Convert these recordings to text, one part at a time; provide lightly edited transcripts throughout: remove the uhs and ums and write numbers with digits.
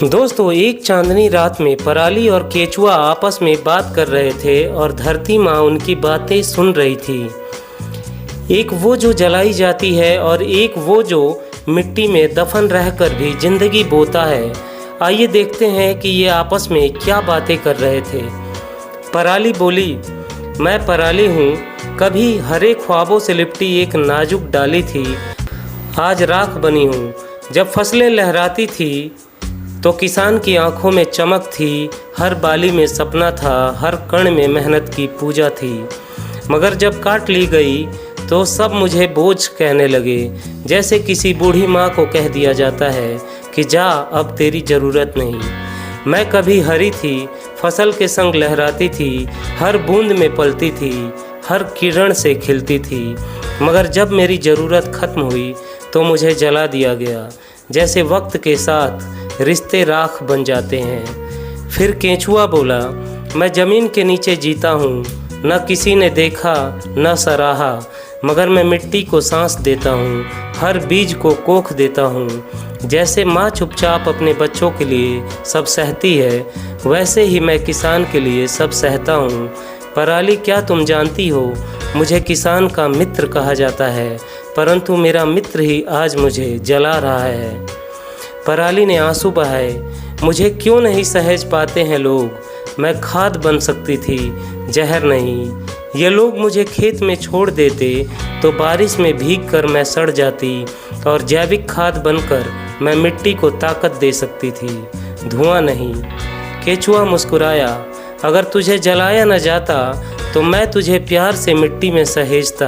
दोस्तों, एक चांदनी रात में पराली और केचुआ आपस में बात कर रहे थे और धरती माँ उनकी बातें सुन रही थी। एक वो जो जलाई जाती है और एक वो जो मिट्टी में दफन रहकर भी जिंदगी बोता है। आइए देखते हैं कि ये आपस में क्या बातें कर रहे थे। पराली बोली, मैं पराली हूँ, कभी हरे ख्वाबों से लिपटी एक नाजुक डाली थी, आज राख बनी हूँ। जब फसलें लहराती थी तो किसान की आंखों में चमक थी, हर बाली में सपना था, हर कण में मेहनत की पूजा थी। मगर जब काट ली गई तो सब मुझे बोझ कहने लगे, जैसे किसी बूढ़ी माँ को कह दिया जाता है कि जा, अब तेरी ज़रूरत नहीं। मैं कभी हरी थी, फसल के संग लहराती थी, हर बूंद में पलती थी, हर किरण से खिलती थी। मगर जब मेरी ज़रूरत ख़त्म हुई तो मुझे जला दिया गया, जैसे वक्त के साथ रिश्ते राख बन जाते हैं। फिर केंचुआ बोला, मैं ज़मीन के नीचे जीता हूँ, न किसी ने देखा न सराहा, मगर मैं मिट्टी को सांस देता हूँ, हर बीज को कोख देता हूँ। जैसे माँ चुपचाप अपने बच्चों के लिए सब सहती है, वैसे ही मैं किसान के लिए सब सहता हूँ। पराली, क्या तुम जानती हो, मुझे किसान का मित्र कहा जाता है, परंतु मेरा मित्र ही आज मुझे जला रहा है। पराली ने आंसू बहाए, मुझे क्यों नहीं सहज पाते हैं लोग, मैं खाद बन सकती थी, जहर नहीं। ये लोग मुझे खेत में छोड़ देते तो बारिश में भीग कर मैं सड़ जाती और जैविक खाद बनकर मैं मिट्टी को ताकत दे सकती थी, धुआं नहीं। केचुआ मुस्कुराया, अगर तुझे जलाया न जाता तो मैं तुझे प्यार से मिट्टी में सहेजता,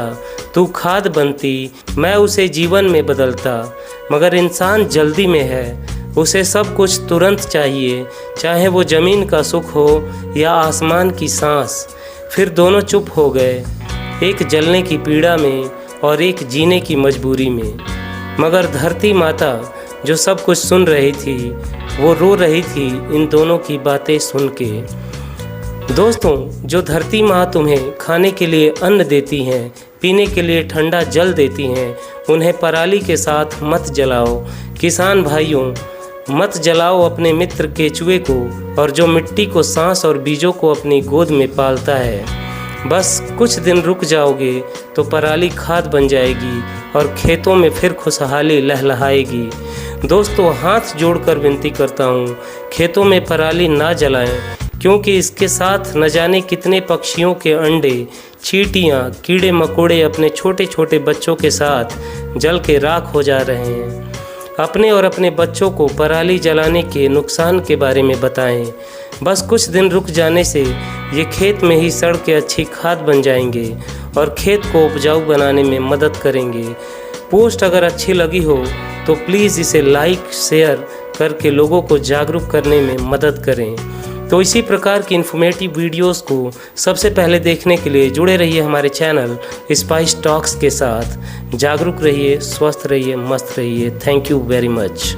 तू खाद बनती, मैं उसे जीवन में बदलता। मगर इंसान जल्दी में है, उसे सब कुछ तुरंत चाहिए, चाहे वो ज़मीन का सुख हो या आसमान की सांस। फिर दोनों चुप हो गए, एक जलने की पीड़ा में और एक जीने की मजबूरी में। मगर धरती माता जो सब कुछ सुन रही थी, वो रो रही थी इन दोनों की बातें सुन के। दोस्तों, जो धरती माँ तुम्हें खाने के लिए अन्न देती हैं, पीने के लिए ठंडा जल देती हैं, उन्हें पराली के साथ मत जलाओ। किसान भाइयों, मत जलाओ अपने मित्र केचुए को, और जो मिट्टी को सांस और बीजों को अपनी गोद में पालता है। बस कुछ दिन रुक जाओगे तो पराली खाद बन जाएगी और खेतों में फिर खुशहाली लहलहाएगी। दोस्तों, हाथ जोड़कर विनती करता हूँ, खेतों में पराली ना जलाएं, क्योंकि इसके साथ न जाने कितने पक्षियों के अंडे, चींटियाँ, कीड़े मकोड़े अपने छोटे छोटे बच्चों के साथ जल के राख हो जा रहे हैं। अपने और अपने बच्चों को पराली जलाने के नुकसान के बारे में बताएं। बस कुछ दिन रुक जाने से ये खेत में ही सड़ के अच्छी खाद बन जाएंगे और खेत को उपजाऊ बनाने में मदद करेंगे। पोस्ट अगर अच्छी लगी हो तो प्लीज़ इसे लाइक शेयर करके लोगों को जागरूक करने में मदद करें। तो इसी प्रकार की इन्फॉर्मेटिव वीडियोस को सबसे पहले देखने के लिए जुड़े रहिए हमारे चैनल स्पाइस टॉक्स के साथ। जागरूक रहिए, स्वस्थ रहिए, मस्त रहिए। Thank you very much.